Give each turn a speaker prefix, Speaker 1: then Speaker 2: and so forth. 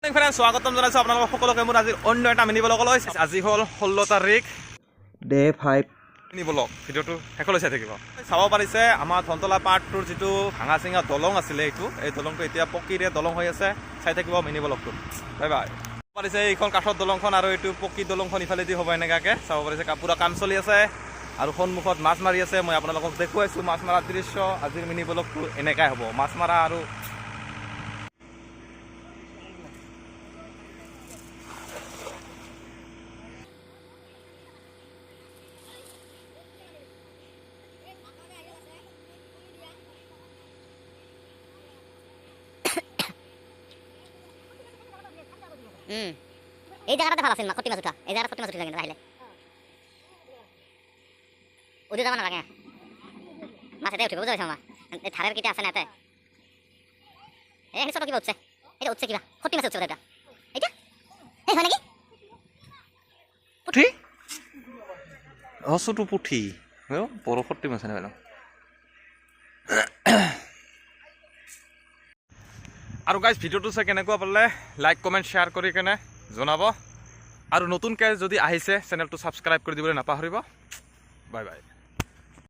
Speaker 1: স্বাগতম জনাইছোঁ আপোনালোকক সকলোকে মোৰ আজিৰ অন্য এটা মিনি ব্লগলৈ। আজি হ'ল 16 তাৰিখ
Speaker 2: ডে 5
Speaker 1: মিনি ব্লগ। ভিডিঅ'টো শেষলৈ চাই থাকিব। চাব পাৰিছে আমাৰ ধনতলা পাৰ্ট 2ৰ যিটো ভাঙা চিঙা দলং আছিলে এই দলংটো এতিয়া পকীৰে দলং হৈ আছে। চাই থাকিব মিনি ব্লগটো। Bye bye. পাৰিছে এইখন কাঠৰ দলংখন আৰু এইটো পকী দলংখন ইফালেদি হ'ব এনেকুৱাকৈ চাব পাৰিছে। পুৰা কাম চলি আছে আৰু সন্মুখত মাছ মাৰি আছে। মই আপোনালোকক দেখুৱাইছোঁ মাছ মৰাৰ দৃশ্য। আজিৰ মিনি ব্লগটো এনেকুৱাই হ'ব, মাছ মৰা আৰু
Speaker 3: এই জায়গাটাতে ভাল আছিল খটি মাছ উঠা। এই জায়গাটা খটি মাছ উঠিল কিন্তু আহিলে উঠি যাব নালাগে। মাছ এটাই উঠিব বুঝা পাইছা মামা। এই ধারের কিটা আছে না এতে ছোট কিবা উঠছে। এটা উঠছে কিবা খটি মাছ উঠছে এটা এইটা এই হয় নাকি
Speaker 1: পুঠি? ছোটো পুঠি বড় ফটি মাছ না ম্যাডাম। আৰু গাইজ ভিডিঅ'টো চাই কেনেকুৱা পালে লাইক কমেণ্ট শ্বেয়াৰ কৰি কেনে জনাব আৰু নতুনকৈ যদি আহিছে চেনেলটো ছাবস্ক্ৰাইব কৰি দিবলৈ নাপাহৰিব। Bye bye.